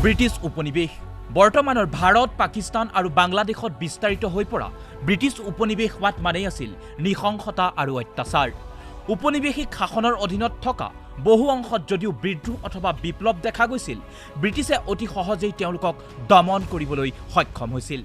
British উপনিৱেশ বৰ্তমানৰ ভাৰত পাকিস্তান আৰু বাংলাদেশত বিস্তাৰিত হৈ পৰা ব্ৰিটিছ উপনিৱেশ হোৱাত মানেই আছিল নৃশংসতা আৰু অত্যাচাৰ। উপনিৱেশিক শাসনৰ অধীনত থকা বহু অংশত যদিও বিদ্ৰোহ অথবা বিপ্লৱ দেখা গৈছিল, ব্ৰিটিছে অতি সহজেই তেওঁলোকক দমন কৰিবলৈ সক্ষম হৈছিল,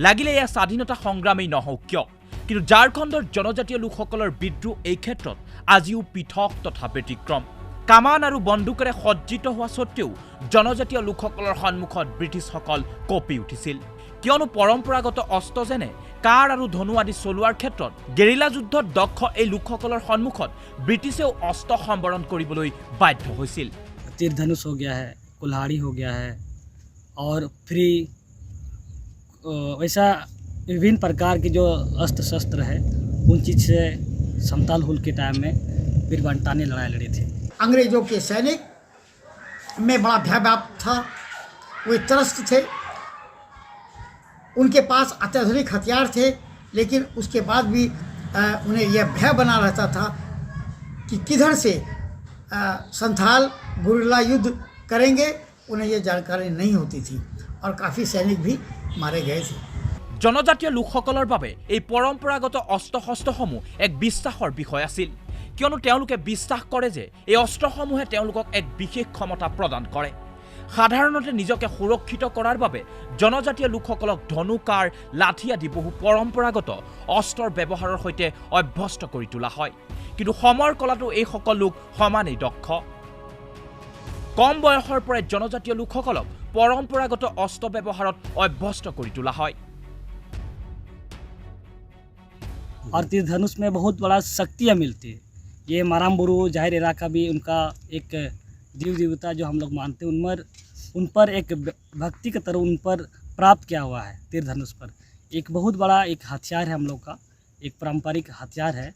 লাগিলে এয়া স্বাধীনতা সংগ্ৰামেই নহওক কিয়। কিন্তু ঝাৰখণ্ডৰ জনজাতীয় লোকসকলৰ বিদ্ৰোহ এই ক্ষেত্ৰত আজিও পৃথক তথা ব্যতিক্ৰম। কামান আৰু বন্দুকেৰে সজ্জিত হোৱা স্বত্তেও জনজাতীয় লোকসকলৰ সন্মুখত ব্ৰিটিছসকল কঁপি উঠিছিল, কিয়নো পৰম্পৰাগত অস্ত্ৰ যেনে কাৰ আৰু ধনু আদি চলোৱাৰ ক্ষেত্ৰত গেৰিলা যুদ্ধত দক্ষ এই লোকসকলৰ সন্মুখত ব্ৰিটিছেও অস্ত্ৰ সম্বৰণ কৰিবলৈ বাধ্য হৈছিল। तीर धनुष हो गया है, कुल्हाड़ी हो गया है और फ्री वैसा विभिन्न प्रकार के जो अस्त्र शस्त्र है उन चीज़ से समताल हुल के टाइम में वीर बंटा ने लड़ाई लड़ी थी। अंग्रेज़ों के सैनिक में बड़ा भयव्याप था, वे त्रस्त थे, उनके पास अत्याधुनिक हथियार थे, लेकिन उसके बाद भी उन्हें यह भय बना रहता था कि किधर से संथाल गुरिल्ला युद्ध करेंगे, उन्हें यह जानकारी नहीं होती थी और काफ़ी सैनिक भी मारे गए थे। জনজাতীয় লোকসকলৰ বাবে এই পৰম্পৰাগত অস্ত্ৰ শস্ত্ৰসমূহ এক বিশ্বাসৰ বিষয় আছিল, কিয়নো তেওঁলোকে বিশ্বাস কৰে যে এই অস্ত্ৰসমূহে তেওঁলোকক এক বিশেষ ক্ষমতা প্ৰদান কৰে। সাধাৰণতে নিজকে সুৰক্ষিত কৰাৰ বাবে জনজাতীয় লোকসকলক ধনু, কাৰ, লাঠি আদি বহু পৰম্পৰাগত অস্ত্ৰৰ ব্যৱহাৰৰ সৈতে অভ্যস্ত কৰি তোলা হয়। কিন্তু সময়ৰ কলাতো এইসকল লোক সমানেই দক্ষ। কম বয়সৰ পৰাই জনজাতীয় লোকসকলক পৰম্পৰাগত অস্ত্ৰ ব্যৱহাৰত অভ্যস্ত কৰি তোলা হয়। और तीर धनुष में बहुत बड़ा शक्तियाँ मिलती है। ये मारामबुरु जाहिर इलाका भी उनका एक देव देवता जो हम लोग मानते हैं उन पर एक भक्ति की तरह उन पर प्राप्त किया हुआ है। तीर धनुष पर एक बहुत बड़ा एक हथियार है, हम लोग का एक पारंपरिक हथियार है,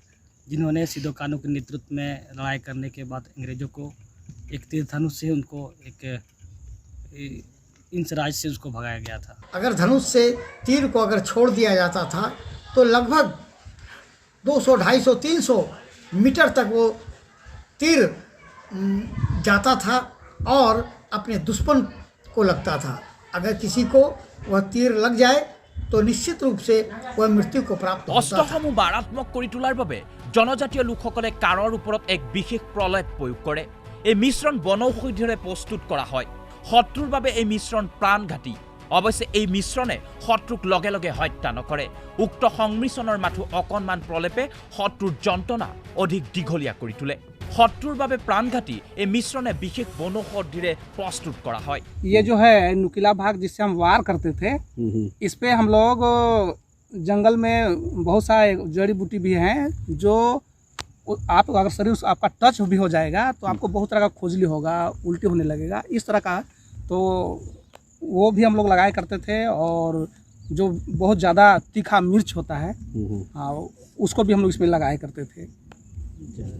जिन्होंने सिदो कानो के नेतृत्व में लड़ाई करने के बाद अंग्रेज़ों को एक तीर धनुष से उनको एक इंच राज से उसको भगाया गया था। अगर धनुष से तीर को अगर छोड़ दिया जाता था तो लगभग 200, 250, 300 मीटर तक वो तीर जाता था और अपने दुश्मन को लगता था। अगर किसी को वह तीर लग जाए तो निश्चित रूप से वह मृत्यु को प्राप्त होता था। অস্ত্ৰসমূহ মাৰাত্মক কৰি তোলাৰ বাবে জনজাতীয় লোকসকলে কাঁড়ৰ ওপৰত এক বিশেষ প্ৰলেপ প্ৰয়োগ কৰে। এই মিশ্ৰণ বনৌষধিৰে প্ৰস্তুত কৰা হয়। শত্ৰুৰ বাবে এই মিশ্ৰণ প্ৰাণঘাতী। অৱশ্যে এই মিশ্ৰণে শত্ৰুক লগে লগে হত্যা নকৰে। উক্ত সংমিশ্ৰণৰ মাথো অকণমান প্ৰলেপে শত্ৰুৰ যন্ত্ৰণা অধিক দীঘলীয়া কৰি তোলে। শত্ৰুৰ বাবে প্ৰাণঘাতী এই মিশ্ৰণে বিশেষ বনৌষধিৰে প্ৰস্তুত কৰা হয়। ये जो है नुकीला भाग जिससे हम वार करते थे, इस पे हम लोग जंगल में बहुत सारे जड़ी बूटी भी हैं जो आप अगर शरीर आपका टच भी हो जाएगा तो आपको बहुत तरह का खोजली होगा, उल्टी होने लगेगा, इस तरह का। तो वो भी हम लोग लगाया करते थे। और जो बहुत ज़्यादा तीखा मिर्च होता है उसको भी हम लोग इसमें लगाया करते थे।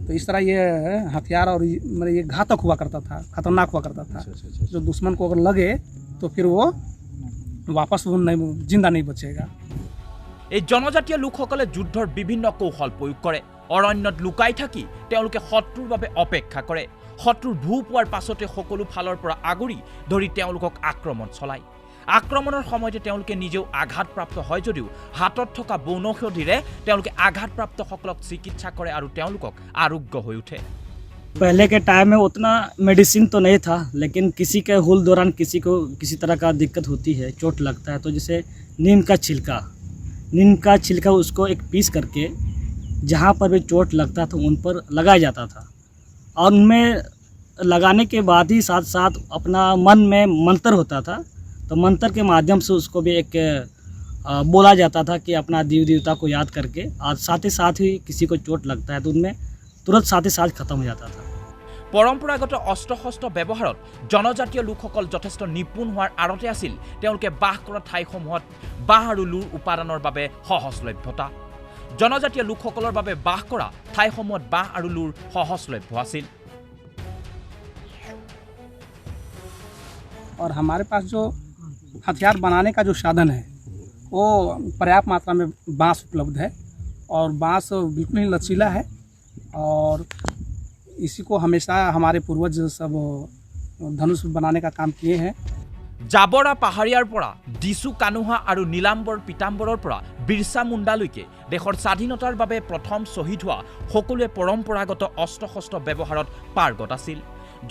तो इस तरह ये हथियार और मतलब ये घातक हुआ करता था, खतरनाक हुआ करता था। जो दुश्मन को अगर लगे तो फिर वो वापस वो नहीं जिंदा नहीं बचेगा। এই জনজাতীয় লোকসকলে যুদ্ধৰ বিভিন্ন কৌশল প্ৰয়োগ কৰে। অৰণ্যত লুকাই থাকি তেওঁলোকে শত্ৰুৰ বাবে অপেক্ষা কৰে। শত্ৰুৰ ভূ পোৱাৰ পাছতে সকলো ফালৰ পৰা আগুৰি ধৰি তেওঁলোকক আক্ৰমণ চলায়। আক্ৰমণৰ সময়তে তেওঁলোকে নিজেও আঘাতপ্ৰাপ্ত হয় যদিও হাতত থকা বনৌষধিৰে তেওঁলোকে আঘাতপ্ৰাপ্তসকলক চিকিৎসা কৰে আৰু তেওঁলোকক আৰোগ্য হৈ উঠে। पहले के टाइम में उतना मेडिसिन तो नहीं था, लेकिन किसी के हुल दौरान किसी को किसी तरह का दिक्कत होती है, चोट लगता है, तो जैसे नीम का छिलका उसको एक पीस करके जहाँ पर भी चोट लगता था उन पर लगाया जाता था। और उनमें लगाने के बाद ही साथ साथ अपना मन में मंत्र होता था, तो मंत्र के माध्यम से उसको भी एक बोला जाता था कि अपना देव देवता को याद करके, और साथ ही किसी को चोट लगता है तो उनमें तुरंत साथ ही साथ खत्म हो जाता था। পৰম্পৰাগত অস্ত্ৰ শস্ত্ৰ ব্যৱহাৰত জনজাতীয় লোকসকল যথেষ্ট নিপুণ হোৱাৰ আঁৰতে আছিল তেওঁলোকে বাস কৰা ঠাইসমূহত বাঁহ আৰু লুৰ উপাদানৰ বাবে সহজলভ্যতা। জনজাতীয় লোকসকলৰ বাবে বাস কৰা ঠাইসমূহত বাঁহ আৰু লুৰ সহজলভ্য আছিল। और हमारे पास जो हथियार बनाने का जो साधन है वो पर्याप्त मात्रा में बांस उपलब्ध है। और बांस बिल्कुल ही लचीला है और इसी को हमेशा हमारे पूर्वज सब धनुष बनाने का काम किए हैं। জাবৰা পাহাৰীয়াৰ পৰা দিছু কানুহা আৰু নীলাম্বৰ পিতাম্বৰৰ পৰা বিৰছা মুণ্ডালৈকে দেশৰ স্বাধীনতাৰ বাবে প্ৰথম শ্বহীদ হোৱা সকলোৱে পৰম্পৰাগত অস্ত্ৰ শস্ত্ৰ ব্যৱহাৰত পাৰ্গত আছিল।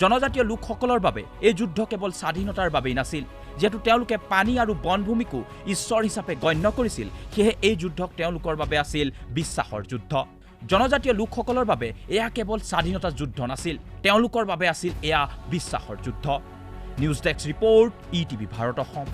জনজাতীয় লোকসকলৰ বাবে এই যুদ্ধ কেৱল স্বাধীনতাৰ বাবেই নাছিল, যিহেতু তেওঁলোকে পানী আৰু বনভূমিকো ঈশ্বৰ হিচাপে গণ্য কৰিছিল, সেয়েহে এই যুদ্ধক তেওঁলোকৰ বাবে আছিল বিশ্বাসৰ যুদ্ধ। জনজাতীয় লোকসকলৰ বাবে এয়া কেৱল স্বাধীনতা যুদ্ধ নাছিল, তেওঁলোকৰ বাবে আছিল এয়া বিশ্বাসৰ যুদ্ধ। News desk report, ETV Bharat Assam.